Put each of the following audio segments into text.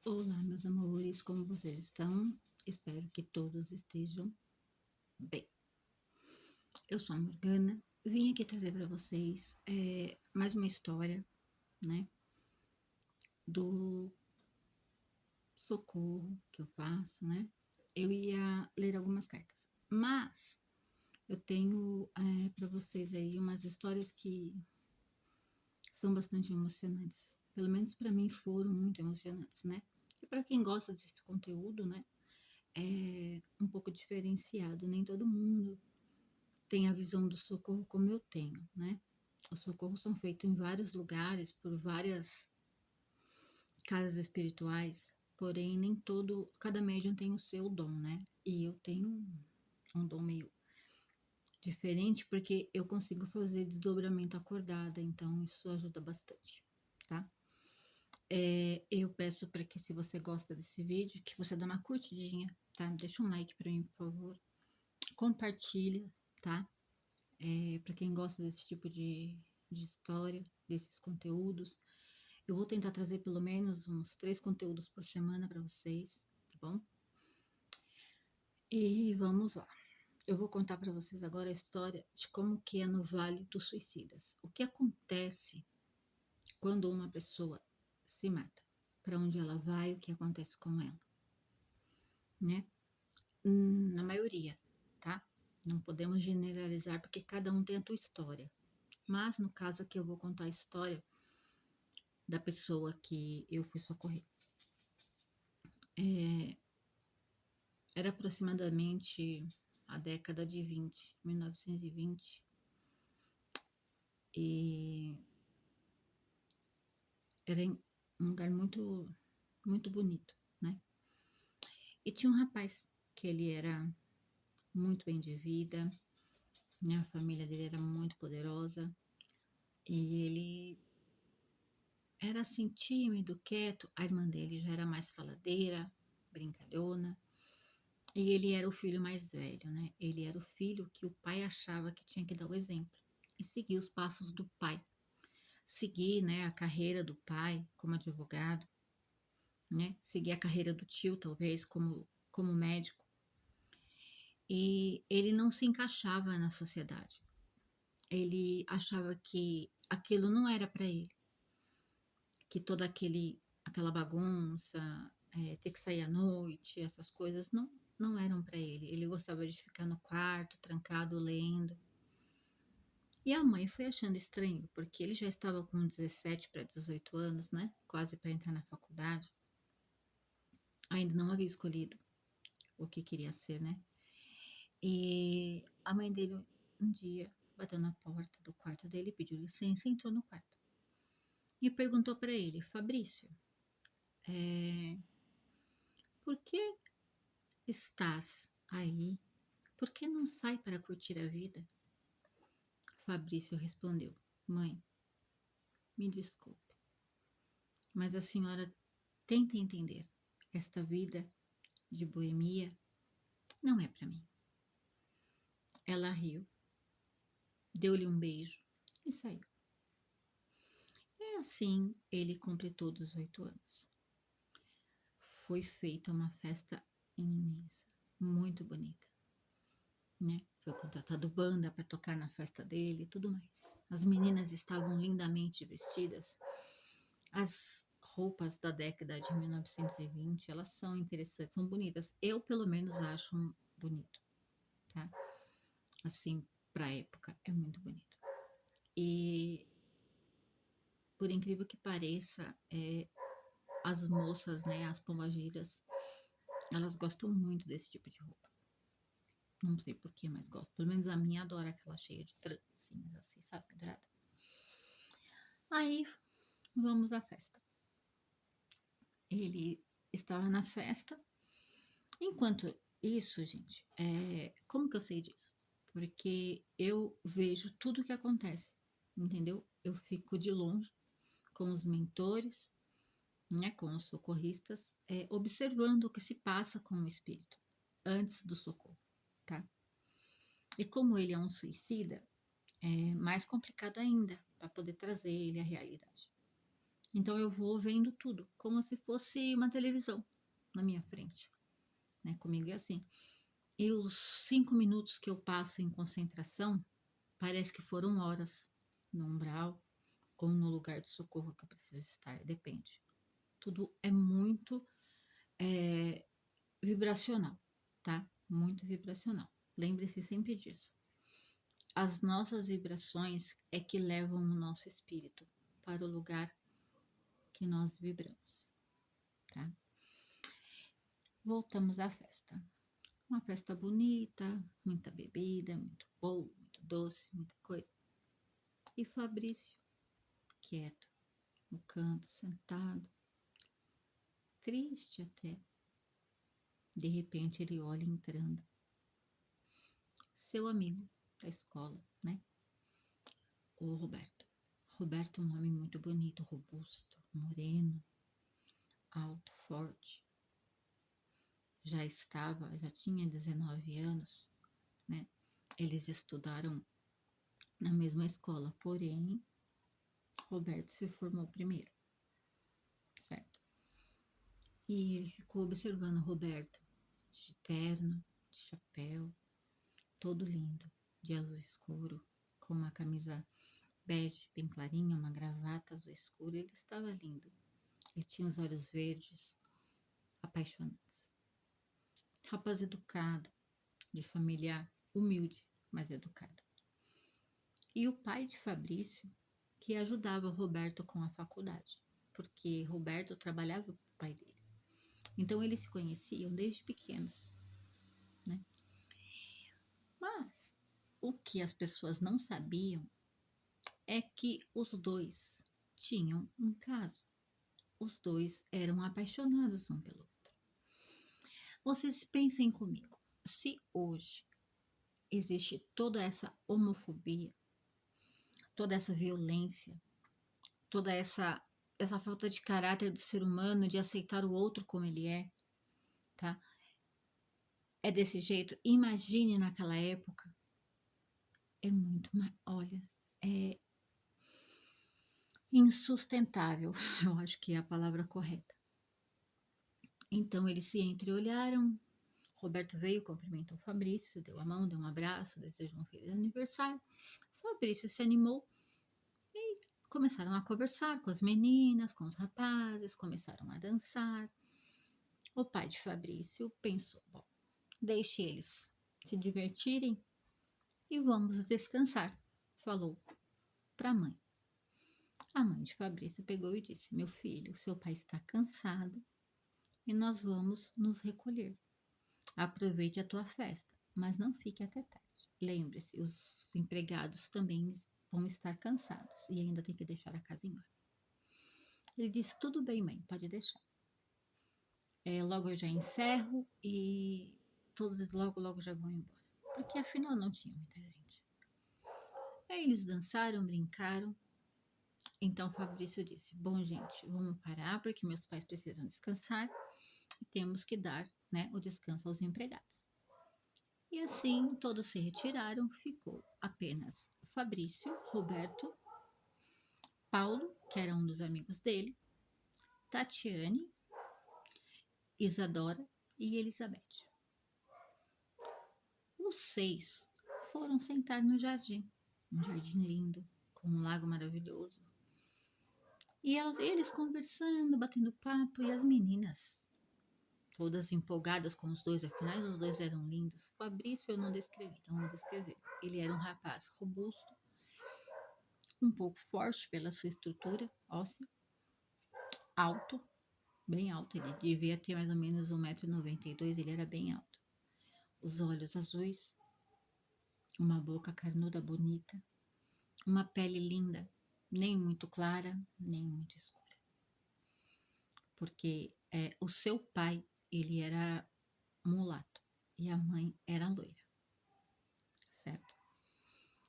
Olá, meus amores, como vocês estão? Espero que todos estejam bem. Eu sou a Morgana, vim aqui trazer para vocês mais uma história, né, do socorro que eu faço, né? Eu ia ler algumas cartas, mas eu tenho para vocês aí umas histórias que são bastante emocionantes. Pelo menos para mim foram muito emocionantes, né? E para quem gosta desse conteúdo, né? É um pouco diferenciado, nem todo mundo tem a visão do socorro como eu tenho, né? Os socorros são feitos em vários lugares, por várias casas espirituais, porém nem cada médium tem o seu dom, né? E eu tenho um dom meio diferente porque eu consigo fazer desdobramento acordada, então isso ajuda bastante, tá? Eu peço para que, se você gosta desse vídeo, que você dê uma curtidinha, tá? Deixa um like para mim, por favor. Compartilha, tá? Para quem gosta desse tipo de história, desses conteúdos. Eu vou tentar trazer pelo menos uns 3 conteúdos por semana para vocês, tá bom? E vamos lá. Eu vou contar para vocês agora a história de como que é no Vale dos Suicidas. O que acontece quando uma pessoa se mata? Para onde ela vai? O que acontece com ela? Né? Na maioria, tá? Não podemos generalizar porque cada um tem a sua história. Mas no caso aqui eu vou contar a história da pessoa que eu fui socorrer. Era aproximadamente a década de 20, 1920, e era em um lugar muito, muito bonito, né? E tinha um rapaz que ele era muito bem de vida, né? A família dele era muito poderosa e ele era assim tímido, quieto. A irmã dele já era mais faladeira, brincalhona. E ele era o filho mais velho, né? Ele era o filho que o pai achava que tinha que dar o exemplo e seguir os passos do pai. Seguir, né, a carreira do pai como advogado, né? Seguir a carreira do tio, talvez, como médico. E ele não se encaixava na sociedade. Ele achava que aquilo não era para ele, que toda aquela bagunça, ter que sair à noite, essas coisas não eram para ele. Ele gostava de ficar no quarto, trancado, lendo. E a mãe foi achando estranho, porque ele já estava com 17 para 18 anos, né? Quase para entrar na faculdade. Ainda não havia escolhido o que queria ser, né? E a mãe dele, um dia, bateu na porta do quarto dele, pediu licença e entrou no quarto. E perguntou para ele: Fabrício, por que estás aí? Por que não sai para curtir a vida? Fabrício respondeu: Mãe, me desculpe, mas a senhora tenta entender. Esta vida de boemia não é para mim. Ela riu, deu-lhe um beijo e saiu. E assim ele completou 18 anos. Foi feita uma festa imensa, muito bonita, né? Foi contratado banda para tocar na festa dele e tudo mais. As meninas estavam lindamente vestidas. As roupas da década de 1920, elas são interessantes, são bonitas. Eu, pelo menos, acho bonito, tá? Assim, pra época, é muito bonito. E, por incrível que pareça, as moças, né, as pombagiras, elas gostam muito desse tipo de roupa. Não sei porquê, mas gosto. Pelo menos a minha adora aquela cheia de trancinhas, assim, sabe, pendurada. Aí, vamos à festa. Ele estava na festa. Enquanto isso, gente, como que eu sei disso? Porque eu vejo tudo o que acontece, entendeu? Eu fico de longe com os mentores, né, com os socorristas, observando o que se passa com o espírito antes do socorro, tá? E como ele é um suicida, é mais complicado ainda para poder trazer ele à realidade. Então eu vou vendo tudo, como se fosse uma televisão na minha frente, né? Comigo é assim. E os 5 minutos que eu passo em concentração, parece que foram horas no umbral ou no lugar de socorro que eu preciso estar, depende. Tudo é muito eh, vibracional, tá? Muito vibracional. Lembre-se sempre disso. As nossas vibrações é que levam o nosso espírito para o lugar que nós vibramos, tá? Voltamos à festa. Uma festa bonita, muita bebida, muito bolo, muito doce, muita coisa. E Fabrício, quieto, no canto, sentado, triste até. De repente ele olha entrando. Seu amigo da escola, né? O Roberto. Roberto é um homem muito bonito, robusto, moreno, alto, forte. Já tinha 19 anos, né? Eles estudaram na mesma escola, porém, Roberto se formou primeiro, certo? E ele ficou observando Roberto, de terno, de chapéu, todo lindo, de azul escuro, com uma camisa bege bem clarinha, uma gravata azul escuro. Ele estava lindo. Ele tinha os olhos verdes, apaixonantes. Rapaz educado, de família humilde, mas educado. E o pai de Fabrício, que ajudava Roberto com a faculdade, porque Roberto trabalhava para o pai dele. Então eles se conheciam desde pequenos, né? Mas o que as pessoas não sabiam é que os dois tinham um caso. Os dois eram apaixonados um pelo outro. Vocês pensem comigo, se hoje existe toda essa homofobia, toda essa violência, toda essa falta de caráter do ser humano de aceitar o outro como ele é, tá? É desse jeito. Imagine naquela época. É muito mais, olha, é insustentável. Eu acho que é a palavra correta. Então eles se entreolharam. Roberto veio, cumprimentou o Fabrício, deu a mão, deu um abraço, desejou um feliz aniversário. Fabrício se animou e começaram a conversar com as meninas, com os rapazes, começaram a dançar. O pai de Fabrício pensou: bom, deixe eles se divertirem e vamos descansar, falou para a mãe. A mãe de Fabrício pegou e disse: meu filho, seu pai está cansado e nós vamos nos recolher. Aproveite a tua festa, mas não fique até tarde. Lembre-se, os empregados também vão estar cansados e ainda tem que deixar a casa em ordem. Ele disse: tudo bem, mãe, pode deixar. Logo eu já encerro e todos logo já vão embora. Porque afinal não tinha muita gente. Aí eles dançaram, brincaram. Então Fabrício disse: bom, gente, vamos parar porque meus pais precisam descansar e temos que dar, né, o descanso aos empregados. E assim todos se retiraram, ficou apenas Fabrício, Roberto, Paulo, que era um dos amigos dele, Tatiane, Isadora e Elizabeth. Os 6 foram sentar no jardim, um jardim lindo, com um lago maravilhoso. E eles conversando, batendo papo, e as meninas, todas empolgadas com os dois, afinal os dois eram lindos. Fabrício eu não descrevi, então vou descrever. Ele era um rapaz robusto, um pouco forte pela sua estrutura óssea, alto, bem alto, ele devia ter mais ou menos 1,92 m, ele era bem alto. Os olhos azuis, uma boca carnuda bonita, uma pele linda, nem muito clara, nem muito escura. Porque o seu pai, ele era mulato e a mãe era loira, certo?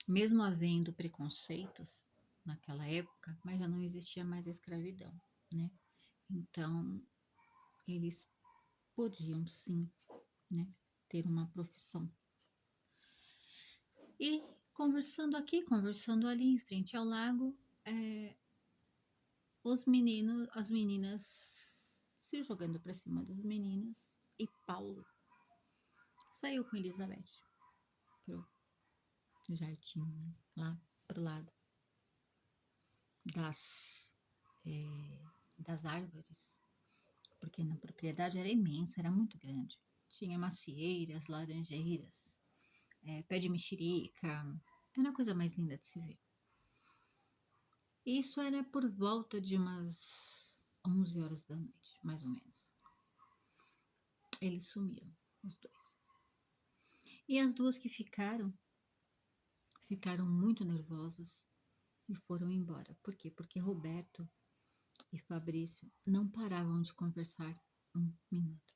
Mesmo havendo preconceitos naquela época, mas já não existia mais a escravidão, né? Então, eles podiam sim, né, ter uma profissão. E conversando aqui, conversando ali, em frente ao lago, as meninas se jogando para cima dos meninos e Paulo saiu com Elizabeth pro jardim, né, lá pro lado das, das árvores, porque na propriedade era imensa, era muito grande. Tinha macieiras, laranjeiras, pé de mexerica, era a coisa mais linda de se ver. Isso era por volta de umas 11 horas da noite, mais ou menos. Eles sumiram, os dois. E as duas que ficaram muito nervosas e foram embora. Por quê? Porque Roberto e Fabrício não paravam de conversar um minuto.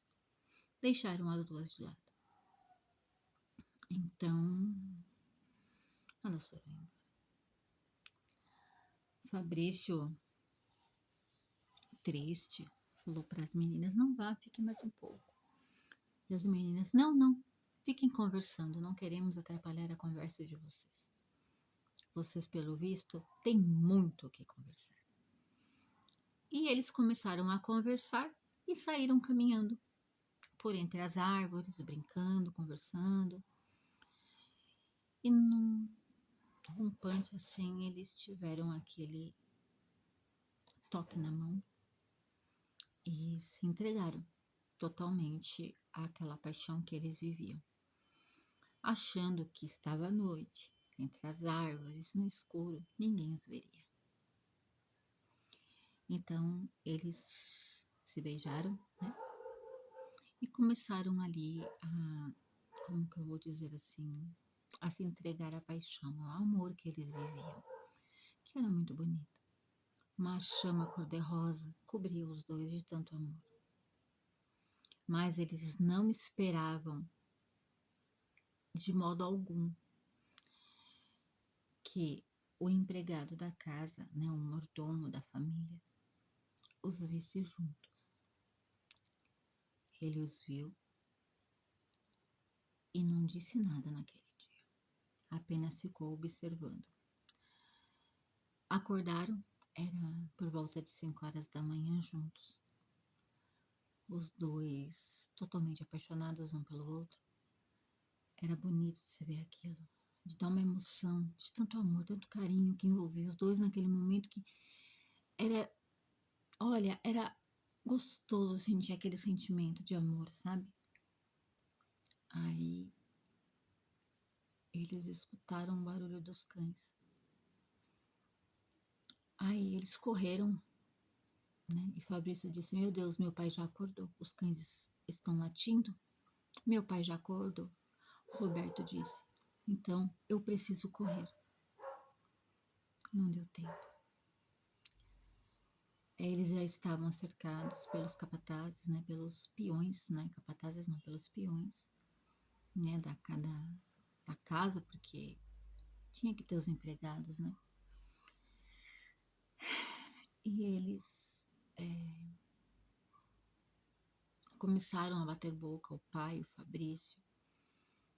Deixaram as duas de lado. Então, elas foram embora. Fabrício, triste, falou para as meninas: não vá, fique mais um pouco. E as meninas: não, fiquem conversando, não queremos atrapalhar a conversa de vocês. Vocês, pelo visto, têm muito o que conversar. E eles começaram a conversar e saíram caminhando por entre as árvores, brincando, conversando. E num rompante assim, eles tiveram aquele toque na mão e se entregaram totalmente àquela paixão que eles viviam, achando que estava à noite, entre as árvores, no escuro, ninguém os veria. Então eles se beijaram, né? E começaram ali a, como que eu vou dizer assim, a se entregar à paixão, ao amor que eles viviam, que era muito bonito. Uma chama cor-de-rosa cobria os dois de tanto amor. Mas eles não esperavam, de modo algum, que o empregado da casa, né, o mordomo da família, os visse juntos. Ele os viu e não disse nada naquele dia, apenas ficou observando. Acordaram, era por volta de 5 horas da manhã juntos. Os dois totalmente apaixonados um pelo outro. Era bonito de se ver aquilo, de dar uma emoção, de tanto amor, tanto carinho que envolvia os dois naquele momento que era, olha, era gostoso sentir aquele sentimento de amor, sabe? Aí eles escutaram o barulho dos cães. Aí eles correram, né? E Fabrício disse: meu Deus, meu pai já acordou, os cães estão latindo, meu pai já acordou. Roberto disse: então eu preciso correr. Não deu tempo. Eles já estavam cercados pelos capatazes, né? Pelos peões, né? Capatazes não, pelos peões, né? Da casa, porque tinha que ter os empregados, né? E eles começaram a bater boca, o pai, o Fabrício.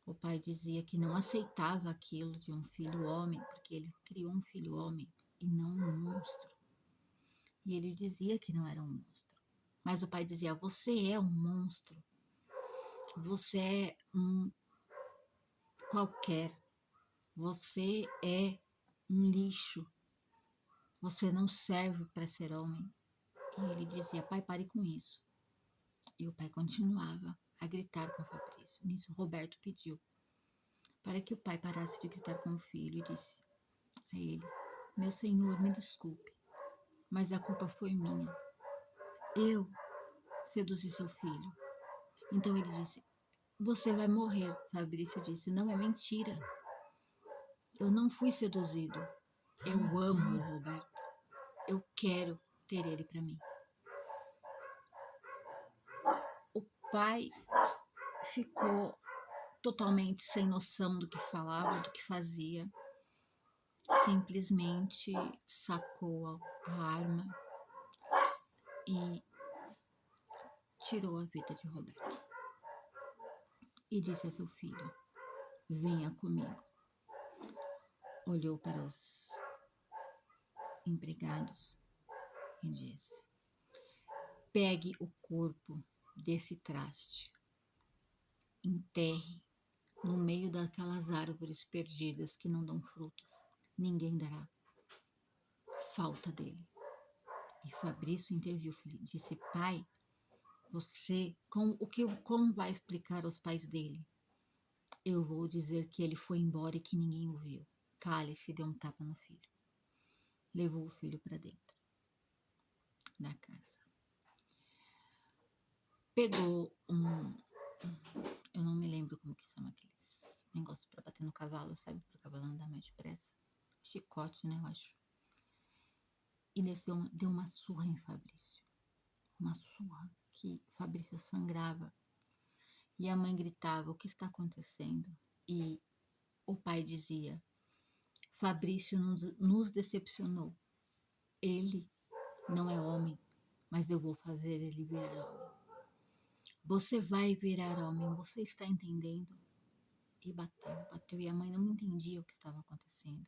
O pai dizia que não aceitava aquilo de um filho homem, porque ele criou um filho homem e não um monstro. E ele dizia que não era um monstro. Mas o pai dizia: você é um monstro. Você é um qualquer. Você é um lixo. Você não serve para ser homem. E ele dizia: pai, pare com isso. E o pai continuava a gritar com Fabrício. Nisso, Roberto pediu para que o pai parasse de gritar com o filho e disse a ele: meu senhor, me desculpe, mas a culpa foi minha. Eu seduzi seu filho. Então ele disse: você vai morrer. Fabrício disse: não, é mentira. Eu não fui seduzido. Eu amo o Roberto. Eu quero ter ele para mim. O pai ficou totalmente sem noção do que falava, do que fazia. Simplesmente sacou a arma e tirou a vida de Roberto. E disse a seu filho: venha comigo. Olhou para os empregados e disse: pegue o corpo desse traste, enterre no meio daquelas árvores perdidas que não dão frutos. Ninguém dará falta dele. E Fabrício interviu, disse: pai, você, como vai explicar aos pais dele? Eu vou dizer que ele foi embora e que ninguém o viu. Cale-se, deu um tapa no filho. Levou o filho para dentro da casa. Pegou eu não me lembro como que chama aqueles negócios para bater no cavalo, sabe? Para o cavalo andar mais depressa. Chicote, né, eu acho. E deu uma surra em Fabrício. Uma surra que Fabrício sangrava. E a mãe gritava: o que está acontecendo? E o pai dizia: Fabrício nos decepcionou. Ele não é homem, mas eu vou fazer ele virar homem. Você vai virar homem, você está entendendo? E bateu. E a mãe não entendia o que estava acontecendo.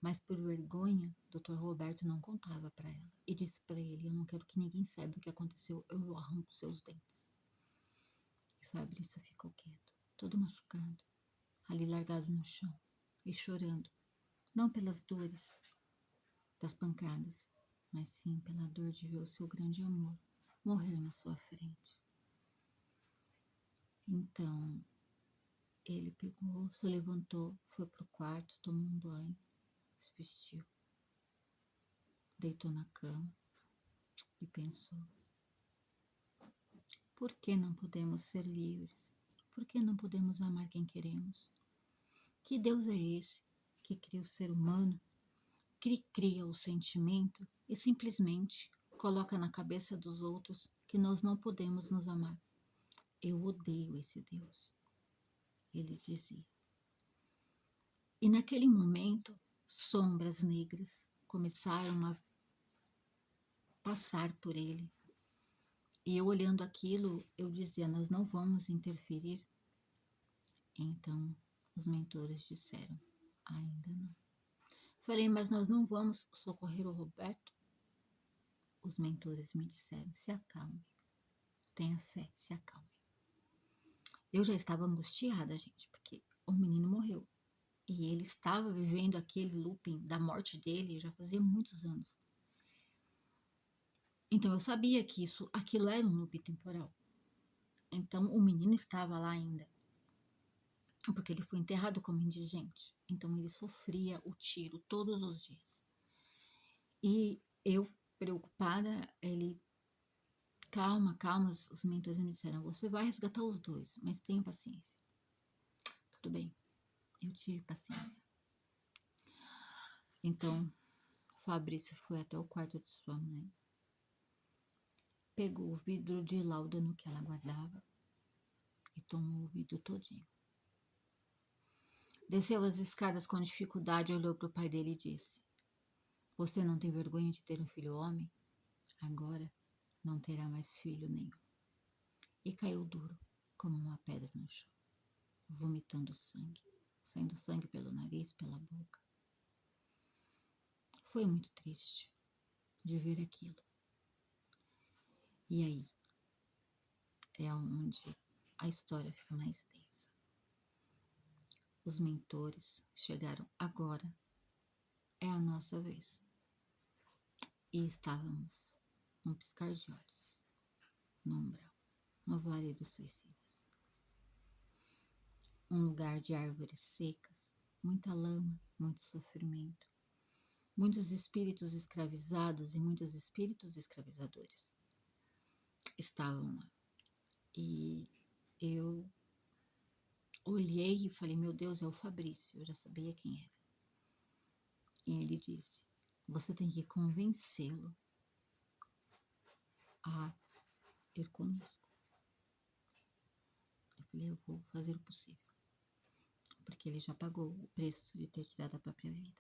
Mas por vergonha, Dr. Roberto não contava para ela. E disse para ele: eu não quero que ninguém saiba o que aconteceu, eu arranco seus dentes. E Fabrício ficou quieto, todo machucado, ali largado no chão e chorando. Não pelas dores das pancadas, mas sim pela dor de ver o seu grande amor morrer na sua frente. Então, ele pegou, se levantou, foi pro quarto, tomou um banho, se vestiu, deitou na cama e pensou: por que não podemos ser livres? Por que não podemos amar quem queremos? Que Deus é esse que cria o ser humano, que cria o sentimento e simplesmente coloca na cabeça dos outros que nós não podemos nos amar? Eu odeio esse Deus, ele dizia. E naquele momento, sombras negras começaram a passar por ele. E eu olhando aquilo, eu dizia: nós não vamos interferir. Então, os mentores disseram: ainda não. Falei: mas nós não vamos socorrer o Roberto? Os mentores me disseram: se acalme, tenha fé, se acalme. Eu já estava angustiada, gente, porque o menino morreu. E ele estava vivendo aquele looping da morte dele já fazia muitos anos. Então eu sabia que aquilo era um loop temporal. Então o menino estava lá ainda, porque ele foi enterrado como indigente. Então ele sofria o tiro todos os dias. E eu, preocupada, calma, os mentores me disseram: você vai resgatar os dois, mas tenha paciência. Tudo bem, eu tive paciência. Então Fabrício foi até o quarto de sua mãe, pegou o vidro de láudano que ela guardava e tomou o vidro todinho. Desceu as escadas com dificuldade, olhou para o pai dele e disse: você não tem vergonha de ter um filho homem? Agora não terá mais filho nenhum. E caiu duro, como uma pedra no chão, vomitando sangue, saindo sangue pelo nariz, pela boca. Foi muito triste de ver aquilo. E aí é onde a história fica mais densa. Os mentores chegaram agora, é a nossa vez. E estávamos num piscar de olhos, no umbral, no Vale dos Suicidas. Um lugar de árvores secas, muita lama, muito sofrimento, muitos espíritos escravizados e muitos espíritos escravizadores estavam lá. E eu olhei e falei: meu Deus, é o Fabrício. Eu já sabia quem era. E ele disse: você tem que convencê-lo a ir conosco. Eu falei: eu vou fazer o possível, porque ele já pagou o preço de ter tirado a própria vida.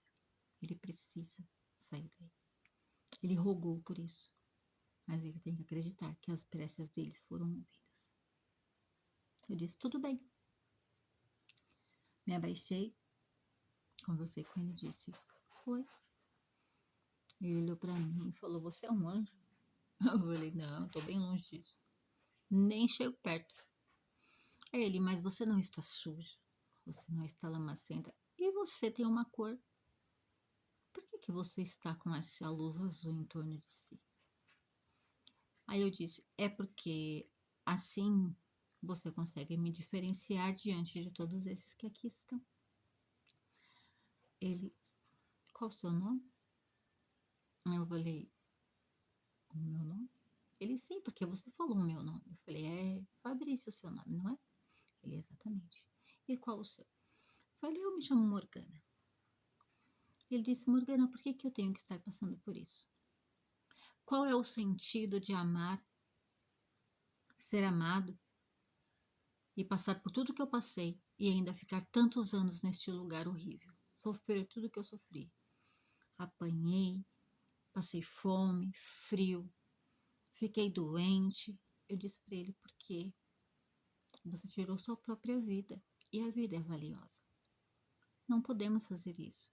Ele precisa sair daí. Ele rogou por isso, mas ele tem que acreditar que as preces dele foram ouvidas. Eu disse: tudo bem. Me abaixei, conversei com ele e disse: foi. Ele olhou pra mim e falou: "Você é um anjo?" Eu falei: "Não, tô bem longe disso. Nem chego perto." Aí ele: "Mas você não está suja, você não está lamacenta e você tem uma cor. Por que que você está com essa luz azul em torno de si?" Aí eu disse: "É porque assim você consegue me diferenciar diante de todos esses que aqui estão." Ele: "Qual o seu nome?" Aí eu falei: "O meu nome?" Ele: "Sim, porque você falou o meu nome." Eu falei: "É Fabrício o seu nome, não é?" Ele: "Exatamente." "E qual o seu?" Eu falei: "Eu me chamo Morgana." Ele disse: "Morgana, por que que eu tenho que estar passando por isso? Qual é o sentido de amar, ser amado e passar por tudo que eu passei e ainda ficar tantos anos neste lugar horrível? Sofrer tudo que eu sofri. Apanhei, passei fome, frio, fiquei doente." Eu disse para ele: "Porque você tirou sua própria vida e a vida é valiosa. Não podemos fazer isso."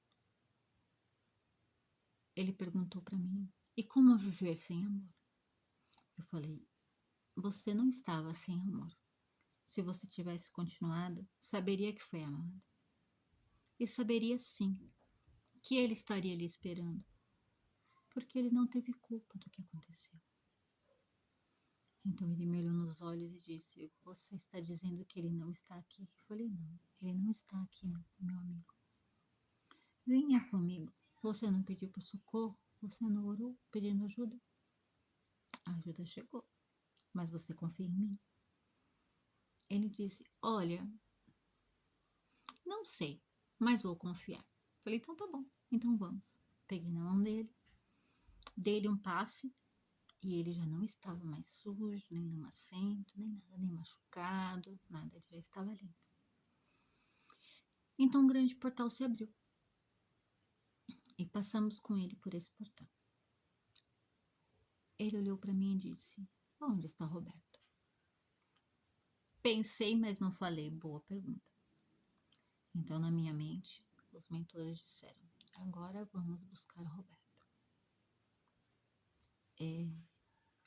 Ele perguntou para mim: "E como viver sem amor?" Eu falei: "Você não estava sem amor. Se você tivesse continuado, saberia que foi amado. E saberia sim que ele estaria lhe esperando, porque ele não teve culpa do que aconteceu." Então ele me olhou nos olhos e disse: "Você está dizendo que ele não está aqui?" Eu falei: "Não, ele não está aqui, meu amigo. Venha comigo. Você não pediu por socorro? Você não orou pedindo ajuda? A ajuda chegou, mas você confia em mim?" Ele disse: "Olha, não sei, mas vou confiar." Falei: "Então tá bom, então vamos." Peguei na mão dele, dei-lhe um passe e ele já não estava mais sujo, nem lamacento, nem nada, nem machucado, nada, ele já estava limpo. Então um grande portal se abriu e passamos com ele por esse portal. Ele olhou para mim e disse: "Onde está Roberto?" Pensei, mas não falei. Boa pergunta. Então, na minha mente, os mentores disseram: "Agora vamos buscar Roberto."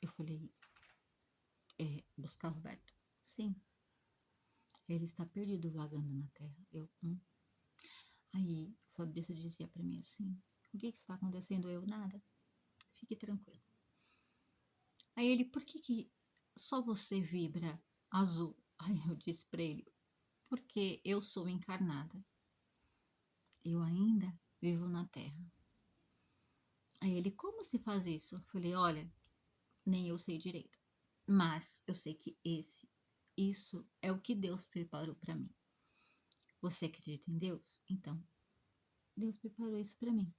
Eu falei: buscar Roberto?" "Sim, ele está perdido vagando na terra." Aí o Fabrício dizia para mim assim: "O que que está acontecendo?" Eu: "Nada, fique tranquilo." Aí ele: "Por que que só você vibra azul?" Aí eu disse para ele: "Porque eu sou encarnada. Eu ainda vivo na Terra." Aí ele: "Como se faz isso?" Eu falei: "Olha, nem eu sei direito, mas eu sei que isso é o que Deus preparou para mim. Você acredita em Deus? Então, Deus preparou isso para mim."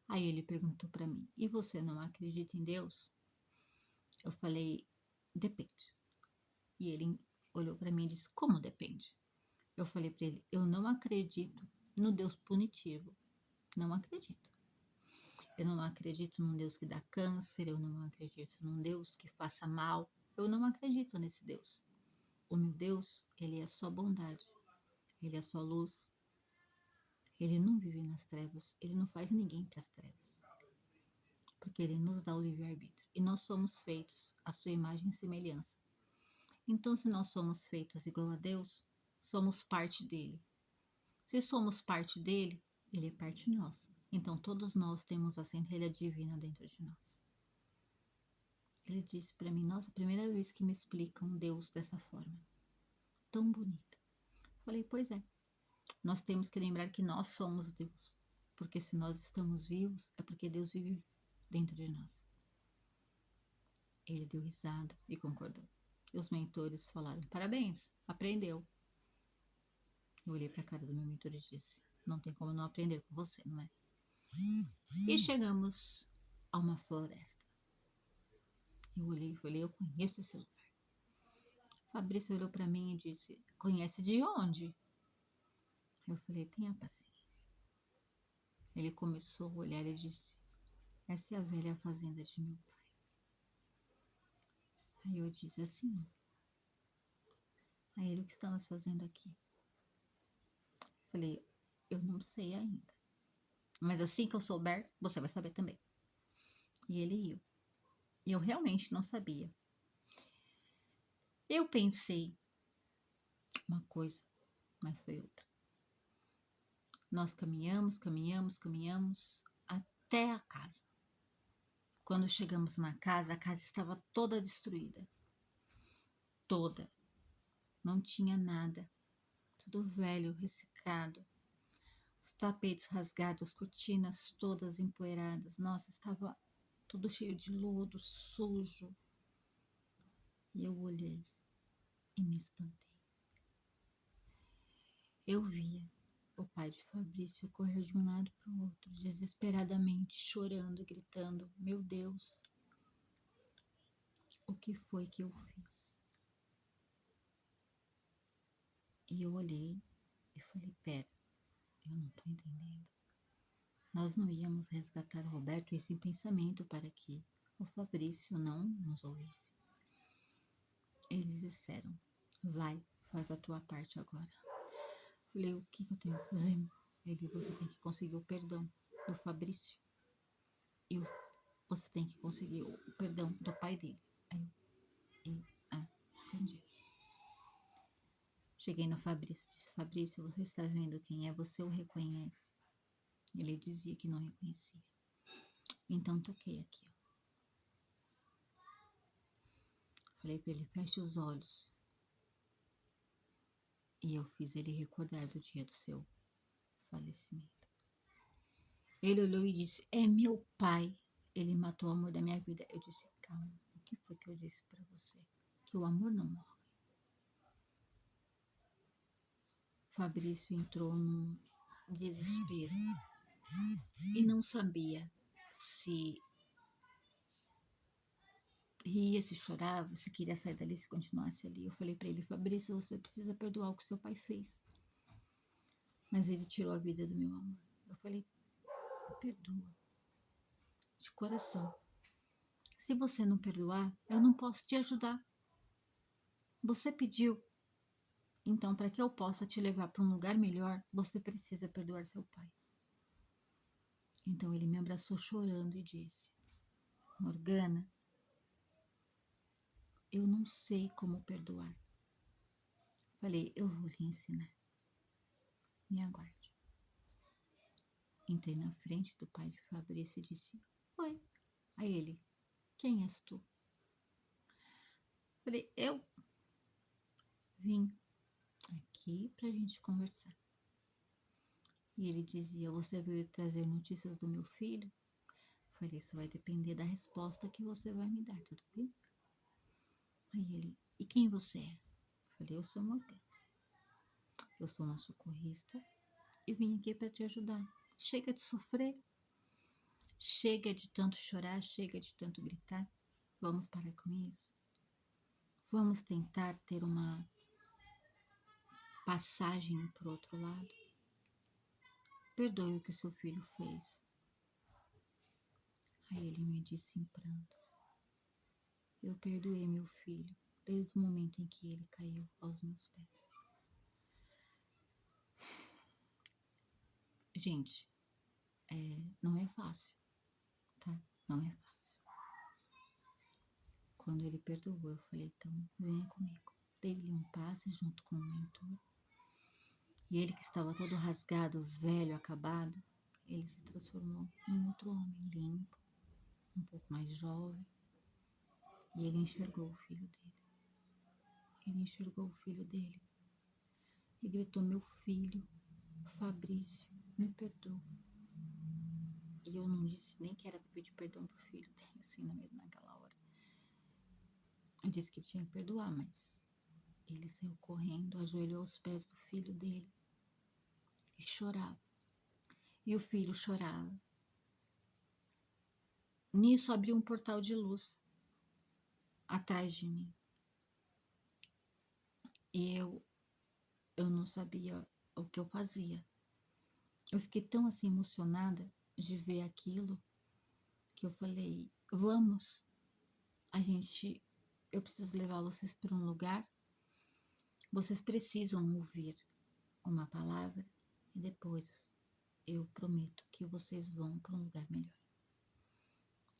Aí ele perguntou para mim: "E você não acredita em Deus?" Eu falei: "Depende." E ele olhou para mim e disse: "Como depende?" Eu falei para ele: "Eu não acredito no Deus punitivo. Não acredito. Eu não acredito num Deus que dá câncer, eu não acredito num Deus que faça mal. Eu não acredito nesse Deus. O meu Deus, ele é só bondade. Ele é só luz. Ele não vive nas trevas. Ele não faz ninguém para as trevas. Porque ele nos dá o livre-arbítrio. E nós somos feitos à sua imagem e semelhança. Então, se nós somos feitos igual a Deus, somos parte dele. Se somos parte dele, ele é parte nossa. Então, todos nós temos a centelha divina dentro de nós." Ele disse para mim: "Nossa, a primeira vez que me explicam Deus dessa forma, tão bonita." Falei: "Pois é, nós temos que lembrar que nós somos Deus. Porque se nós estamos vivos, é porque Deus vive dentro de nós." Ele deu risada e concordou. E os mentores falaram: "Parabéns, aprendeu." Eu olhei para a cara do meu mentor e disse: "Não tem como não aprender com você, não é?" E chegamos a uma floresta. Eu olhei e falei: "Eu conheço esse lugar." Fabrício olhou para mim e disse: "Conhece de onde?" Eu falei: "Tenha paciência." Ele começou a olhar e disse: "Essa é a velha fazenda de meu pai." Aí eu disse assim: "Aí ele, o que estamos fazendo aqui?" Falei: "Eu não sei ainda. Mas assim que eu souber, você vai saber também. E ele riu. E eu realmente não sabia. Eu pensei uma coisa, mas foi outra. Nós caminhamos, caminhamos, caminhamos até a casa. Quando chegamos na casa, a casa estava toda destruída. Toda. Não tinha nada. Tudo velho, ressecado. Os tapetes rasgados, as cortinas todas empoeiradas. Nossa, estava tudo cheio de lodo, sujo. E eu olhei e me espantei. Eu via o pai de Fabrício correr de um lado para o outro, desesperadamente, chorando e gritando: Meu Deus, o que foi que eu fiz? E eu olhei e falei: Pera, eu não estou entendendo. Nós não íamos resgatar Roberto, isso em pensamento, para que o Fabrício não nos ouvisse. Eles disseram: Vai, faz a tua parte agora. Falei: O que eu tenho que fazer? Ele: Você tem que conseguir o perdão do Fabrício. E você tem que conseguir o perdão do pai dele. Aí entendi. Cheguei no Fabrício e disse: Fabrício, você está vendo quem é? Você o reconhece? Ele dizia que não reconhecia. Então toquei aqui. Falei para ele: feche os olhos. E eu fiz ele recordar do dia do seu falecimento. Ele olhou e disse: é meu pai. Ele matou o amor da minha vida. Eu disse: calma, o que foi que eu disse para você? Que o amor não morre. Fabrício entrou num desespero e não sabia se ria, se chorava, se queria sair dali, se continuasse ali. Eu falei para ele: Fabrício, você precisa perdoar o que seu pai fez. Mas ele tirou a vida do meu amor. Eu falei: perdoa, de coração. Se você não perdoar, eu não posso te ajudar. Você pediu. Então, para que eu possa te levar para um lugar melhor, você precisa perdoar seu pai. Então ele me abraçou chorando e disse: Morgana, eu não sei como perdoar. Falei: eu vou lhe ensinar. Me aguarde. Entrei na frente do pai de Fabrício e disse: oi. Aí ele: quem és tu? Falei: eu vim aqui pra gente conversar. E ele dizia: você veio trazer notícias do meu filho? Falei: isso vai depender da resposta que você vai me dar, tudo bem? Aí ele: e quem você é? Falei: eu sou Morgana. Eu sou uma socorrista e vim aqui para te ajudar. Chega de sofrer. Chega de tanto chorar, chega de tanto gritar. Vamos parar com isso. Vamos tentar ter uma passagem para o outro lado. Perdoe o que seu filho fez. Aí ele me disse em prantos: eu perdoei meu filho desde o momento em que ele caiu aos meus pés. Gente, não é fácil, tá? Não é fácil. Quando ele perdoou, eu falei: então venha comigo. Dei-lhe um passe junto com o mentor. E ele, que estava todo rasgado, velho, acabado, ele se transformou em outro homem limpo, um pouco mais jovem. E ele enxergou o filho dele. Ele enxergou o filho dele e gritou: meu filho, Fabrício, me perdoa. E eu não disse nem que era para pedir perdão pro filho dele, assim, naquela hora. Eu disse que tinha que perdoar, mas ele saiu correndo, ajoelhou aos pés do filho dele e chorava. E o filho chorava. Nisso abriu um portal de luz atrás de mim. E eu não sabia o que eu fazia. Eu fiquei tão assim emocionada de ver aquilo que eu falei: vamos, eu preciso levar vocês para um lugar. Vocês precisam ouvir uma palavra e depois eu prometo que vocês vão para um lugar melhor.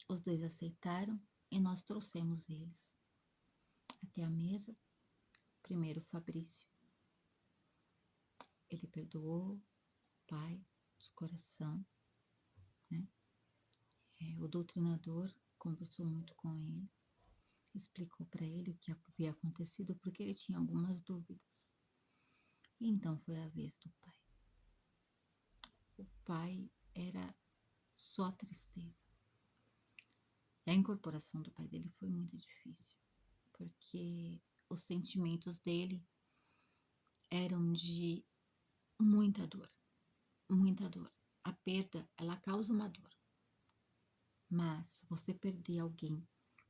Os dois aceitaram e nós trouxemos eles até a mesa. Primeiro o Fabrício, ele perdoou o pai de coração, né? O doutrinador conversou muito com ele, explicou para ele o que havia acontecido, porque ele tinha algumas dúvidas. E então foi a vez do pai. O pai era só tristeza. E a incorporação do pai dele foi muito difícil, porque os sentimentos dele eram de muita dor, muita dor. A perda, ela causa uma dor. Mas você perder alguém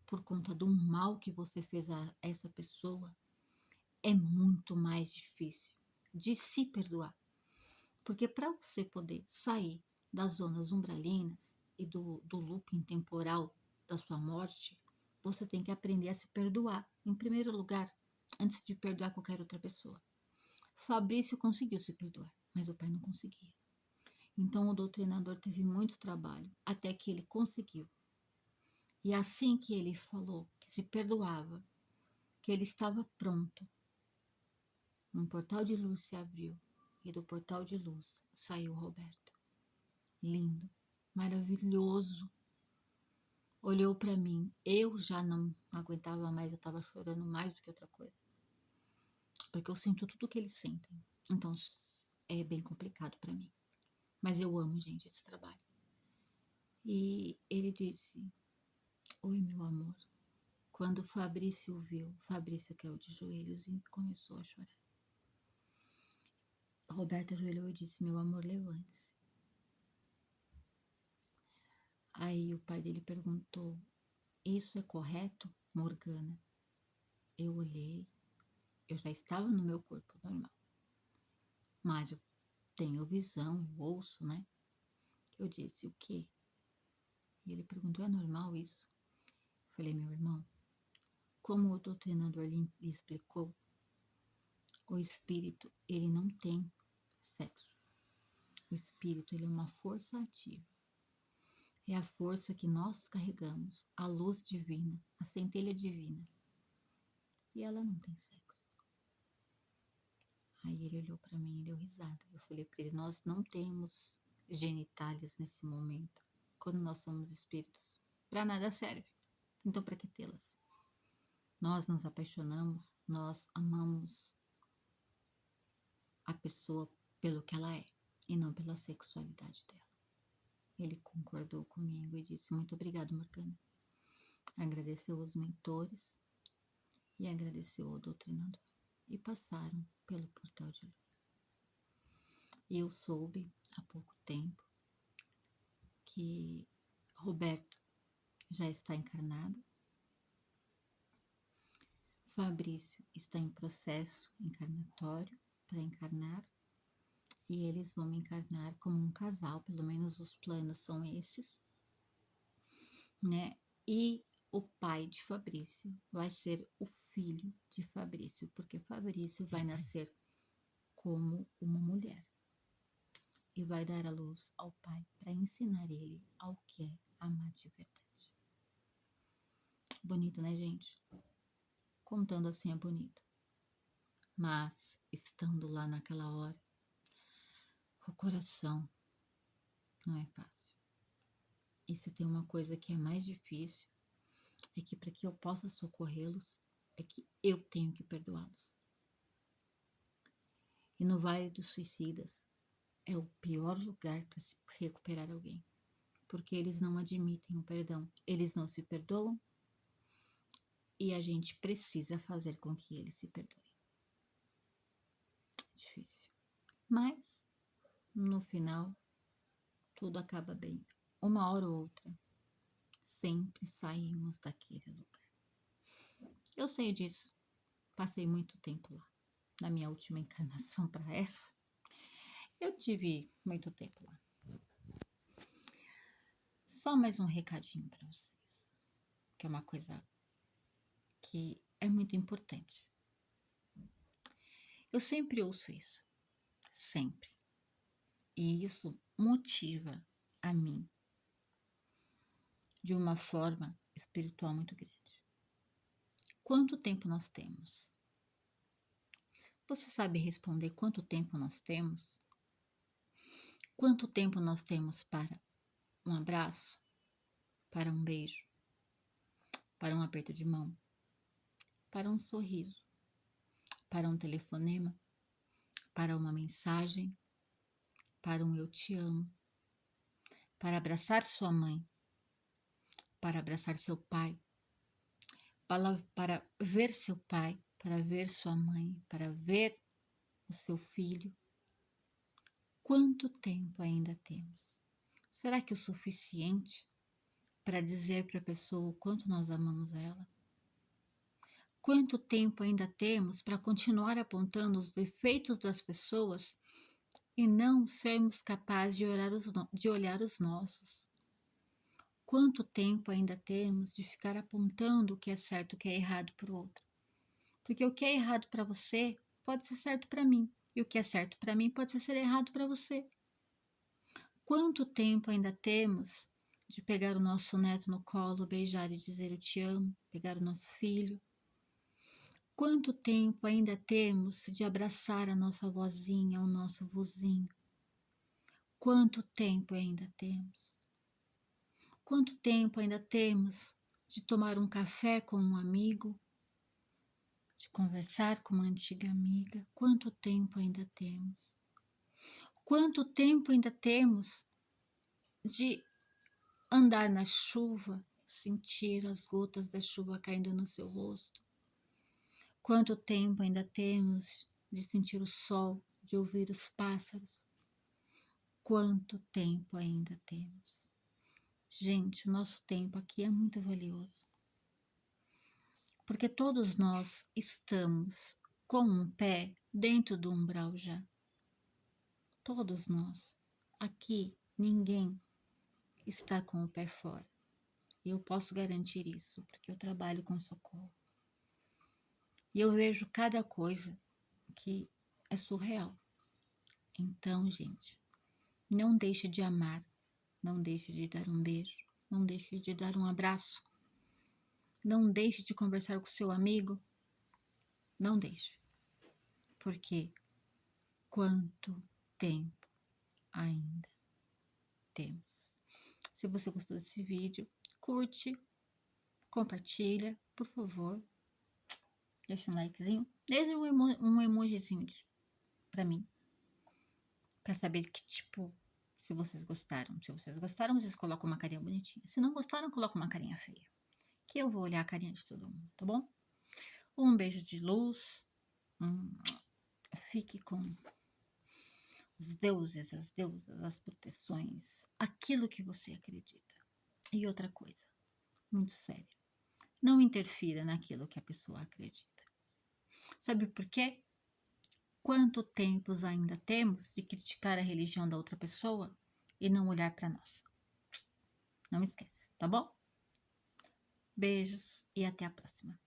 por conta do mal que você fez a essa pessoa é muito mais difícil de se perdoar. Porque para você poder sair das zonas umbralinas e do looping temporal da sua morte, você tem que aprender a se perdoar, em primeiro lugar, antes de perdoar qualquer outra pessoa. Fabrício conseguiu se perdoar, mas o pai não conseguia. Então o doutrinador teve muito trabalho até que ele conseguiu. E assim que ele falou que se perdoava, que ele estava pronto, um portal de luz se abriu e do portal de luz saiu Roberto. Lindo, maravilhoso. Olhou para mim, eu já não aguentava mais, eu estava chorando mais do que outra coisa. Porque eu sinto tudo que eles sentem. Então é bem complicado para mim. Mas eu amo, gente, esse trabalho. E ele disse: oi, meu amor. Quando o Fabrício viu, Fabrício caiu de joelhos e começou a chorar. Roberto ajoelhou e disse: meu amor, levante-se. Aí o pai dele perguntou: isso é correto, Morgana? Eu olhei, eu já estava no meu corpo normal. Mas eu tenho visão, eu ouço, né? Eu disse: o quê? E ele perguntou: é normal isso? Eu falei: meu irmão, como o doutrinador lhe explicou, o espírito, ele não tem sexo. O espírito, ele é uma força ativa. É a força que nós carregamos, a luz divina, a centelha divina. E ela não tem sexo. Aí ele olhou para mim e deu risada. Eu falei para ele: nós não temos genitálias nesse momento. Quando nós somos espíritos, para nada serve. Então para que tê-las? Nós nos apaixonamos, nós amamos a pessoa pelo que ela é e não pela sexualidade dela. Ele concordou comigo e disse: muito obrigado, Morgana. Agradeceu os mentores e agradeceu ao doutrinador. E passaram pelo portal de luz. E eu soube há pouco tempo que Roberto já está encarnado. Fabrício está em processo encarnatório para encarnar. E eles vão encarnar como um casal, pelo menos os planos são esses, né? E o pai de Fabrício vai ser o filho de Fabrício, porque Fabrício vai nascer como uma mulher e vai dar a luz ao pai para ensinar ele ao que é amar de verdade. Bonito, né, gente? Contando assim é bonito. Mas, estando lá naquela hora, o coração não é fácil. E se tem uma coisa que é mais difícil, é que para que eu possa socorrê-los, é que eu tenho que perdoá-los. E no Vale dos Suicidas é o pior lugar para se recuperar alguém, porque eles não admitem o perdão, eles não se perdoam e a gente precisa fazer com que eles se perdoem. É difícil, mas no final tudo acaba bem. Uma hora ou outra, sempre saímos daquele lugar. Eu sei disso, passei muito tempo lá. Na minha última encarnação para essa, eu tive muito tempo lá. Só mais um recadinho para vocês, que é uma coisa que é muito importante. Eu sempre ouço isso, sempre. E isso motiva a mim de uma forma espiritual muito grande. Quanto tempo nós temos? Você sabe responder quanto tempo nós temos? Quanto tempo nós temos para um abraço, para um beijo, para um aperto de mão, para um sorriso, para um telefonema, para uma mensagem, para um eu te amo, para abraçar sua mãe, para abraçar seu pai, para ver seu pai, para ver sua mãe, para ver o seu filho. Quanto tempo ainda temos? Será que é o suficiente para dizer para a pessoa o quanto nós amamos ela? Quanto tempo ainda temos para continuar apontando os defeitos das pessoas e não sermos capazes de olhar os nossos? Quanto tempo ainda temos de ficar apontando o que é certo e o que é errado para o outro? Porque o que é errado para você pode ser certo para mim, e o que é certo para mim pode ser errado para você. Quanto tempo ainda temos de pegar o nosso neto no colo, beijar e dizer eu te amo, pegar o nosso filho? Quanto tempo ainda temos de abraçar a nossa vozinha, o nosso vozinho? Quanto tempo ainda temos? Quanto tempo ainda temos de tomar um café com um amigo, de conversar com uma antiga amiga? Quanto tempo ainda temos? Quanto tempo ainda temos de andar na chuva, sentir as gotas da chuva caindo no seu rosto? Quanto tempo ainda temos de sentir o sol, de ouvir os pássaros? Quanto tempo ainda temos? Gente, o nosso tempo aqui é muito valioso, porque todos nós estamos com um pé dentro do umbral já. Todos nós. Aqui, ninguém está com o pé fora. E eu posso garantir isso, porque eu trabalho com socorro. E eu vejo cada coisa que é surreal. Então, gente, não deixe de amar, não deixe de dar um beijo, não deixe de dar um abraço, não deixe de conversar com seu amigo, não deixe. Porque quanto tempo ainda temos? Se você gostou desse vídeo, curte, compartilha, por favor. Deixa um likezinho, deixa um emojizinho pra mim, pra saber que tipo, se vocês gostaram. Se vocês gostaram, vocês colocam uma carinha bonitinha. Se não gostaram, coloca uma carinha feia, que eu vou olhar a carinha de todo mundo, tá bom? Um beijo de luz. Fique com os deuses, as deusas, as proteções, aquilo que você acredita. E outra coisa, muito séria, não interfira naquilo que a pessoa acredita. Sabe por quê? Quanto tempo ainda temos de criticar a religião da outra pessoa e não olhar para nós? Não esquece, tá bom? Beijos e até a próxima.